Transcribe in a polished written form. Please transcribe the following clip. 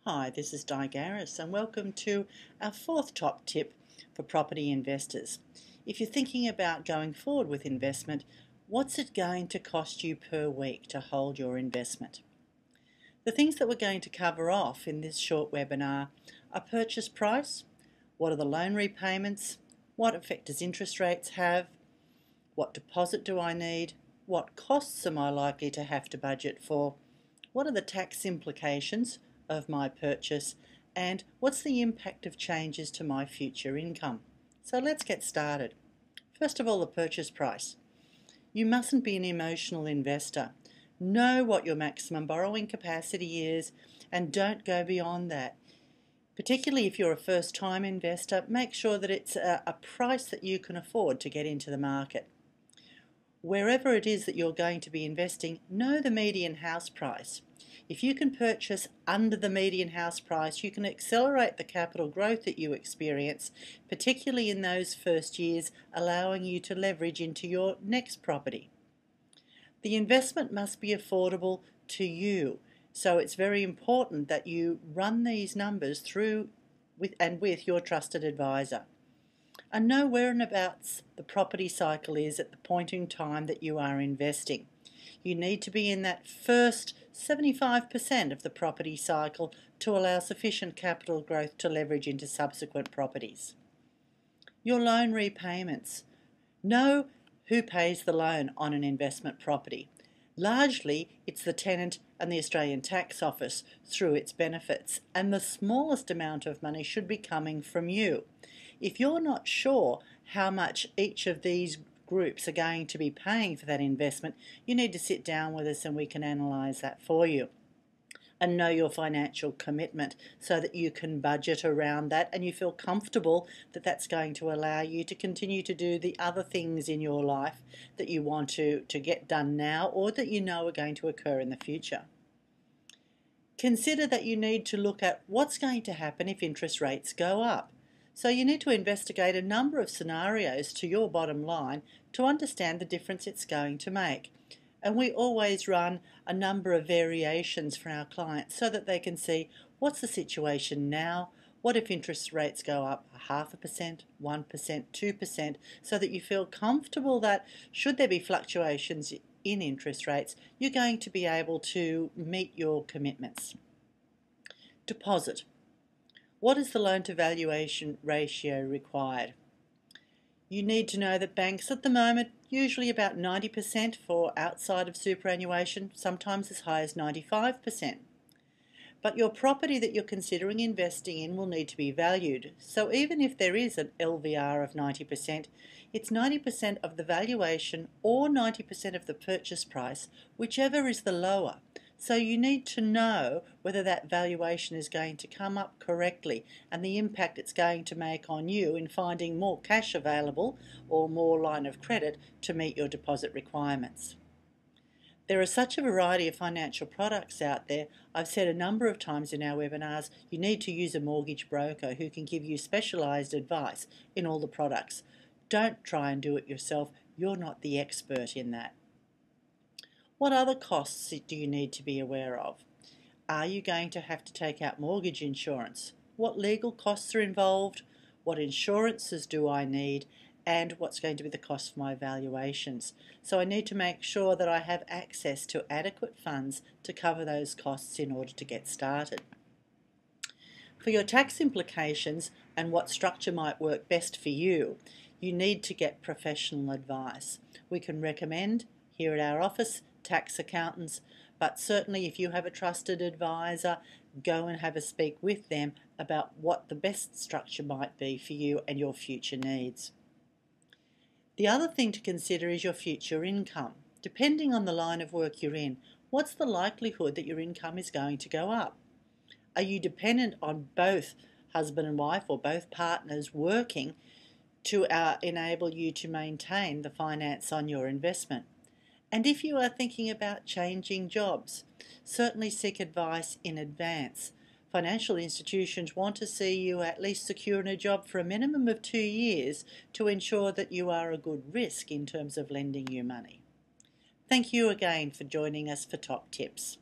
Hi, this is Di Garris and welcome to our fourth top tip for property investors. If you're thinking about going forward with investment, what's it going to cost you per week to hold your investment? The things that we're going to cover off in this short webinar are purchase price, what are the loan repayments, what effect does interest rates have, what deposit do I need, what costs am I likely to have to budget for, what are the tax implications of my purchase, and what's the impact of changes to my future income. So let's get started. First of all, the purchase price. You mustn't be an emotional investor. Know what your maximum borrowing capacity is and don't go beyond that. Particularly if you're a first-time investor, make sure that it's a price that you can afford to get into the market. Wherever it is that you're going to be investing, know the median house price. If you can purchase under the median house price, you can accelerate the capital growth that you experience, particularly in those first years, allowing you to leverage into your next property. The investment must be affordable to you, so it's very important that you run these numbers through with your trusted advisor. And know whereabouts the property cycle is at the point in time that you are investing. You need to be in that first 75% of the property cycle to allow sufficient capital growth to leverage into subsequent properties. Your loan repayments. Know who pays the loan on an investment property. Largely, it's the tenant and the Australian Tax Office through its benefits, and the smallest amount of money should be coming from you. If you're not sure how much each of these groups are going to be paying for that investment, you need to sit down with us and we can analyse that for you. And know your financial commitment so that you can budget around that and you feel comfortable that that's going to allow you to continue to do the other things in your life that you want to get done now or that you know are going to occur in the future. Consider that you need to look at what's going to happen if interest rates go up. So you need to investigate a number of scenarios to your bottom line to understand the difference it's going to make. And we always run a number of variations for our clients so that they can see what's the situation now, what if interest rates go up 0.5%, 1%, 2%, so that you feel comfortable that should there be fluctuations in interest rates, you're going to be able to meet your commitments. Deposit. What is the loan to valuation ratio required? You need to know that banks at the moment, usually about 90% for outside of superannuation, sometimes as high as 95%. But your property that you're considering investing in will need to be valued. So even if there is an LVR of 90%, it's 90% of the valuation or 90% of the purchase price, whichever is the lower. So you need to know whether that valuation is going to come up correctly and the impact it's going to make on you in finding more cash available or more line of credit to meet your deposit requirements. There are such a variety of financial products out there. I've said a number of times in our webinars, you need to use a mortgage broker who can give you specialised advice in all the products. Don't try and do it yourself. You're not the expert in that. What other costs do you need to be aware of? Are you going to have to take out mortgage insurance? What legal costs are involved? What insurances do I need? And what's going to be the cost for my valuations? So I need to make sure that I have access to adequate funds to cover those costs in order to get started. For your tax implications and what structure might work best for you, you need to get professional advice. We can recommend here at our office tax accountants, but certainly if you have a trusted advisor, go and have a speak with them about what the best structure might be for you and your future needs. The other thing to consider is your future income. Depending on the line of work you're in, what's the likelihood that your income is going to go up? Are you dependent on both husband and wife or both partners working to enable you to maintain the finance on your investment? And if you are thinking about changing jobs, certainly seek advice in advance. Financial institutions want to see you at least secure in a job for a minimum of 2 years to ensure that you are a good risk in terms of lending you money. Thank you again for joining us for Top Tips.